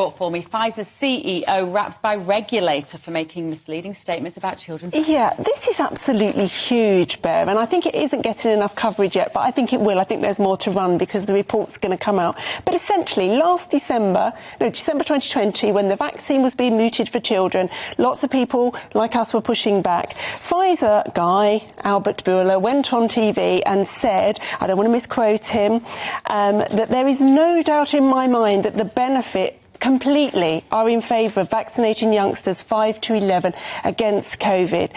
report for me. Pfizer CEO wrapped by regulator for making misleading statements about children's... Yeah, this is absolutely huge, Bear, and I think it isn't getting enough coverage yet, but I think it will. I think there's more to run because the report's going to come out. But essentially, last December 2020, when the vaccine was being mooted for children, lots of people like us were pushing back. Pfizer guy, Albert Bourla, went on TV and said, I don't want to misquote him, that there is no doubt in my mind that the benefit completely are in favour of vaccinating youngsters 5 to 11 against COVID.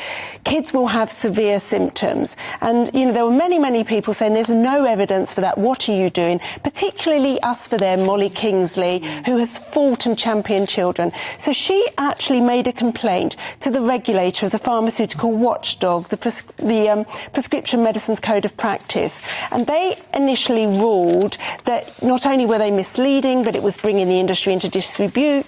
Kids will have severe symptoms. And, you know, there were many people saying there's no evidence for that. What are you doing? Particularly us for them, Molly Kingsley, who has fought and championed children. So she actually made a complaint to the regulator of the pharmaceutical watchdog, the Prescription Medicines Code of Practice. And they initially ruled that not only were they misleading, but it was bringing the industry into disrepute,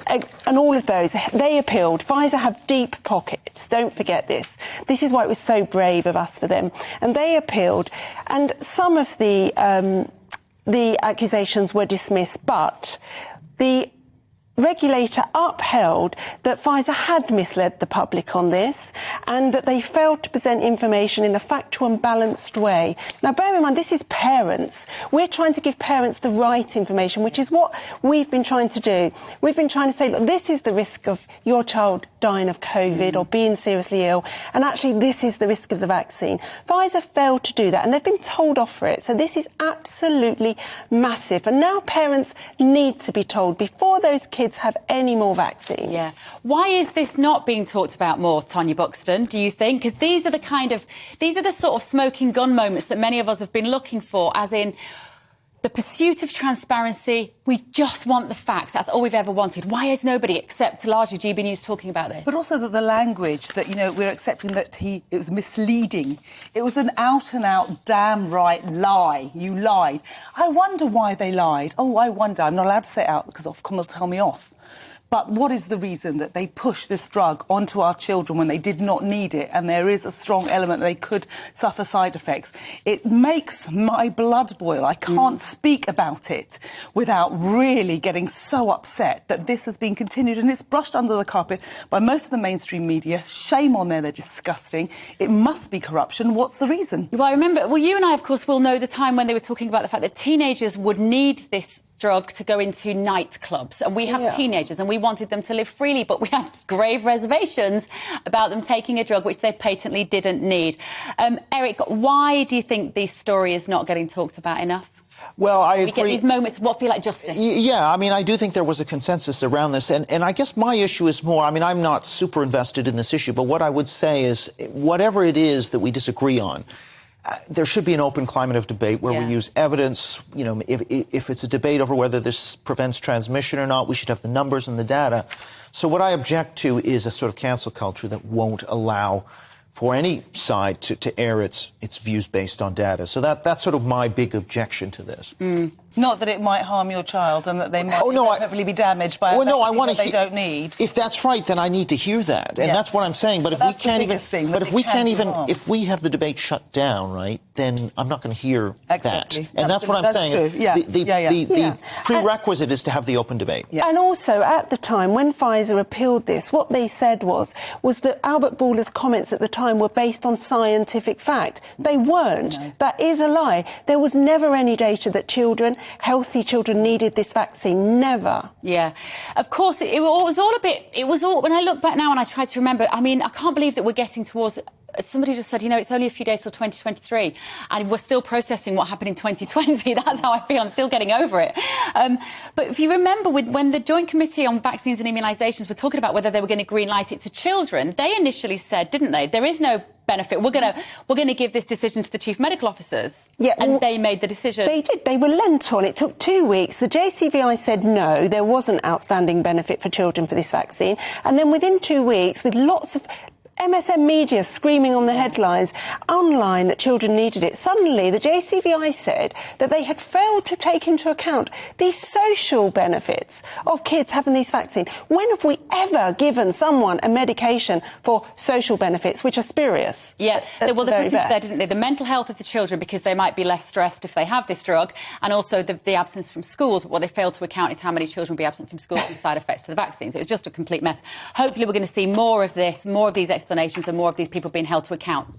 and all of those. They appealed. Pfizer have deep pockets. Don't forget this. This is why it was so brave of us for them. And they appealed. And some of the accusations were dismissed, but the regulator upheld that Pfizer had misled the public on this and that they failed to present information in a factual and balanced way. Now, bear in mind, this is parents. We're trying to give parents the right information, which is what we've been trying to do. We've been trying to say, look, this is the risk of your child dying of COVID or being seriously ill, and actually this is the risk of the vaccine. Pfizer failed to do that, and they've been told off for it. So this is absolutely massive. And now parents need to be told before those kids have any more vaccines. Yeah. Why is this not being talked about more, Tanya Buxton, do you think? Because these are the sort of smoking gun moments that many of us have been looking for, as in the pursuit of transparency. We just want the facts. That's all we've ever wanted. Why is nobody, except largely GBNews, talking about this? But also that the language that, you know, we're accepting that it was misleading. It was an out-and-out damn right lie. You lied. I wonder why they lied. Oh, I wonder. I'm not allowed to say it out because Ofcom will tell me off. But what is the reason that they pushed this drug onto our children when they did not need it, and there is a strong element that they could suffer side effects? It makes my blood boil. I can't speak about it without really getting so upset that this has been continued, and it's brushed under the carpet by most of the mainstream media. Shame on them, they're disgusting. It must be corruption. What's the reason? Well, I remember, you and I, of course, will know the time when they were talking about the fact that teenagers would need this drug to go into nightclubs, and we have teenagers and we wanted them to live freely, but we had grave reservations about them taking a drug which they patently didn't need. Eric, why do you think this story is not getting talked about enough? Well, I agree. We get these moments what feel like justice. Yeah, I mean, I do think there was a consensus around this, and I guess my issue is more, I mean, I'm not super invested in this issue, but what I would say is whatever it is that we disagree on, there should be an open climate of debate where we use evidence. You know, if it's a debate over whether this prevents transmission or not, we should have the numbers and the data. So what I object to is a sort of cancel culture that won't allow for any side to air its views based on data. So that's sort of my big objection to this. Not that it might harm your child and that they might inevitably be damaged by a vaccine that they don't need. If that's right, then I need to hear that, and that's what I'm saying. But if we can't even, if we have the debate shut down, right, then I'm not going to hear that. And that's what I'm saying. The prerequisite is to have the open debate. And also, at the time, when Pfizer appealed this, what they said was that Albert Bourla's comments at the time were based on scientific fact. They weren't. No. That is a lie. There was never any data that healthy children needed this vaccine. Never. Yeah. Of course, it was all, when I look back now and I try to remember, I mean, I can't believe that we're getting towards, somebody just said, you know, it's only a few days till 2023 and we're still processing what happened in 2020. That's how I feel. I'm still getting over it. But if you remember, when the Joint Committee on Vaccines and Immunisations were talking about whether they were going to greenlight it to children, they initially said, didn't they, there is no benefit. We're going to give this decision to the chief medical officers. Yeah, and they made the decision. They did. They were lent on. It took 2 weeks. The JCVI said no, there wasn't outstanding benefit for children for this vaccine. And then within 2 weeks, with lots of MSN media screaming on the headlines online that children needed it. Suddenly, the JCVI said that they had failed to take into account the social benefits of kids having these vaccines. When have we ever given someone a medication for social benefits, which are spurious? Yeah, well, they put into there, didn't they? The mental health of the children, because they might be less stressed if they have this drug, and also the absence from schools. What they failed to account is how many children will be absent from schools and side effects to the vaccines. It was just a complete mess. Hopefully, we're going to see more of this, more of these explanations and more of these people being held to account.